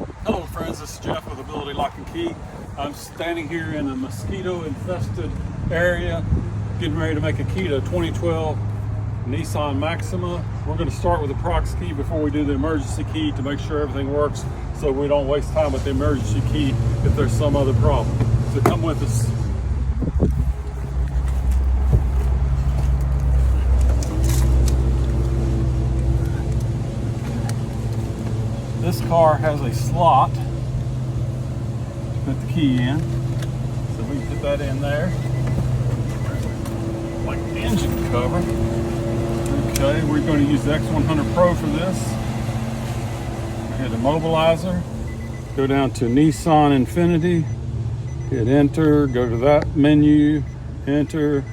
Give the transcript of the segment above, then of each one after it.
Hello friends, this is Jeff with Ability Lock and Key. I'm standing here in a mosquito infested area getting ready to make a key to a 2012 Nissan Maxima. We're going to start with the Prox key before we do the emergency key to make sure everything works so we don't waste time with the emergency key if there's some other problem. So come with us. This car has a slot to put the key in, so we can put that in there, like the engine cover. Okay, we're going to use the X100 Pro for this. Hit immobilizer, go down to Nissan Infinity, hit enter, go to that menu, enter.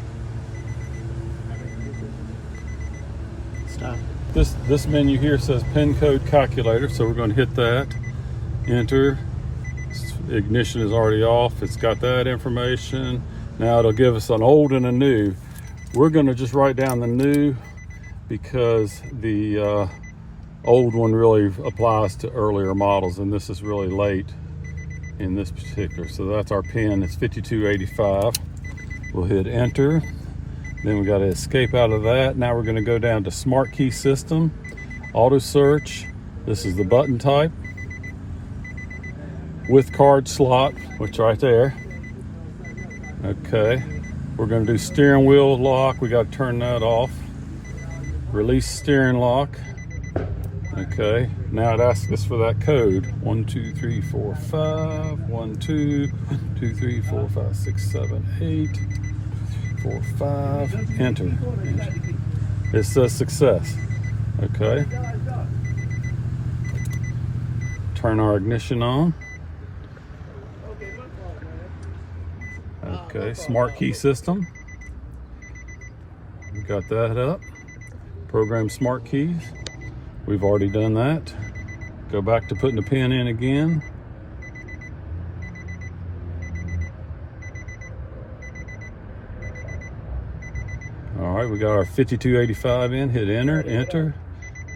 Stop. This menu here says pin code calculator, so we're going to hit that, enter. Ignition is already off. It's got that information. Now it'll give us an old and a new. We're going to just write down the new because the old one really applies to earlier models, and this is really late in this particular. So that's our pin. It's 5285. We'll hit enter. Then we got to escape out of that. Now we're going to go down to Smart Key System, Auto Search. This is the button type. With card slot, which right there. Okay. We're going to do steering wheel lock. We got to turn that off. Release steering lock. Okay. Now it asks us for that code. 1 2 3 4 5. 1 2 2 3 4 5 6 7 8. 4 5. Enter. It says success. Okay. Turn our ignition on. Okay, Smart Key System. We got that up. Program Smart Keys. We've already done that. Go back to putting the pin in again. All right, we got our 5285 in. Hit enter, enter.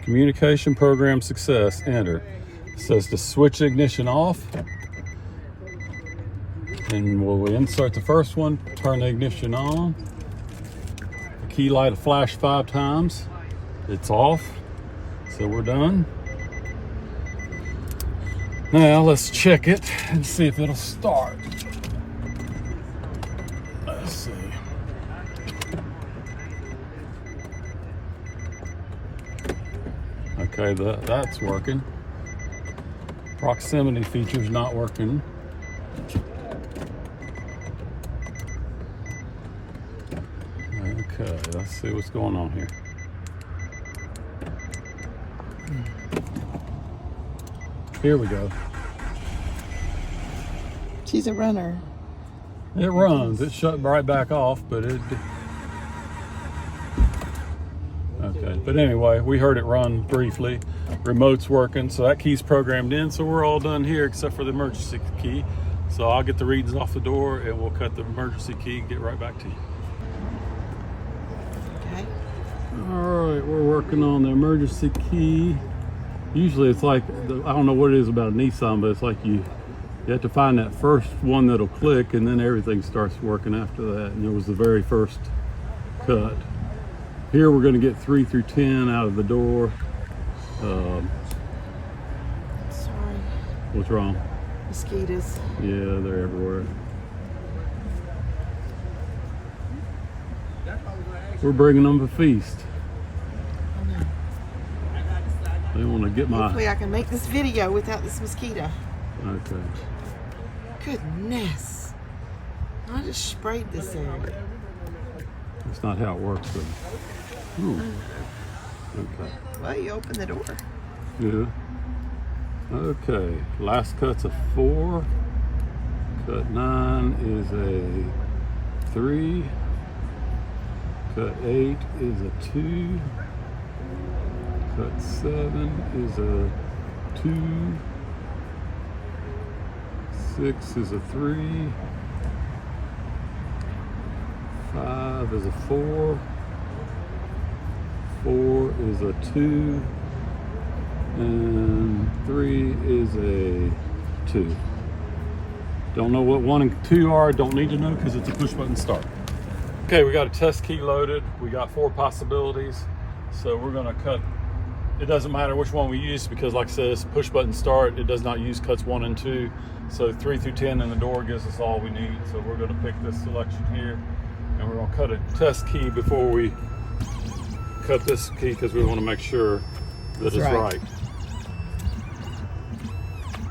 Communication program success, enter. It says to switch ignition off. And we'll insert the first one, turn the ignition on. The key light will flash 5 times. It's off, so we're done. Now let's check it and see if it'll start. Let's see. Okay, that's working. Proximity feature's not working. Okay, let's see what's going on here. Here we go. She's a runner. It runs. It shut right back off, but it... Okay, but anyway, we heard it run briefly. Remote's working, so that key's programmed in, so we're all done here except for the emergency key. So I'll get the readings off the door and we'll cut the emergency key and get right back to you. All right, we're working on the emergency key. Usually it's like, I don't know what it is about a Nissan, but it's like you have to find that first one that'll click and then everything starts working after that. And it was the very first cut. Here we're gonna get 3 through 10 out of the door. Sorry. What's wrong? Mosquitoes. Yeah, they're everywhere. We're bringing them a feast. They want to get my... Hopefully I can make this video without this mosquito. Okay. Goodness. I just sprayed this area. That's not how it works, though. Ooh. Okay. Well, you open the door. Yeah. Okay. Last cut's a 4. Cut 9 is a 3. Cut 8 is a 2. Cut 7 is a 2. 6 is a 3. 5 is a 4. 4 is a 2. And 3 is a 2. Don't know what 1 and 2 are, don't need to know because it's a push button start. Okay, we got a test key loaded. We got 4 possibilities. So we're gonna cut, it doesn't matter which one we use because like I said, it's a push button start. It does not use cuts 1 and 2. So 3 through 10 in the door gives us all we need. So we're gonna pick this selection here and we're gonna cut a test key before we cut this key because we wanna make sure that it's right.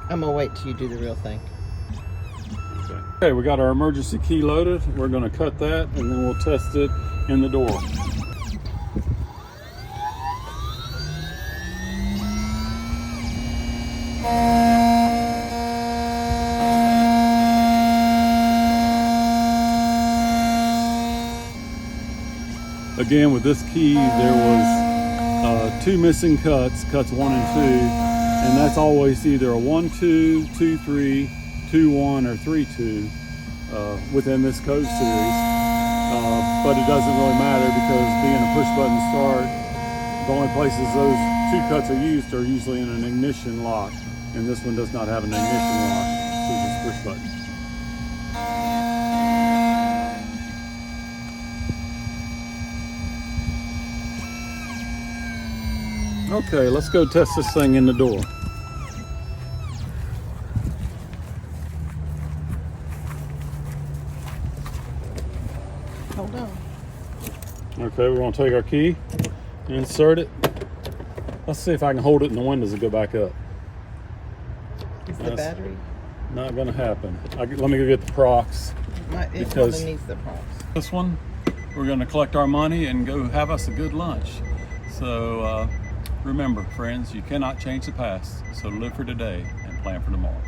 I'm gonna wait till you do the real thing. Okay, we got our emergency key loaded. We're gonna cut that and then we'll test it in the door. Again, with this key, there was 2 missing cuts 1 and 2, and that's always either a 1-2, 2-3, 2-1, or 3-2 within this code series. But it doesn't really matter because being a push button start, the only places those 2 cuts are used are usually in an ignition lock, and this one does not have an ignition lock, so it's just push button. Okay, let's go test this thing in the door. Hold on. Okay, we're gonna take our key, insert it. Let's see if I can hold it and the windows will go back up. Is the battery? Not gonna happen. Let me go get the Prox. It Because- probably needs the Prox. This one, we're gonna collect our money and go have us a good lunch. So remember, friends, you cannot change the past. So live for today and plan for tomorrow.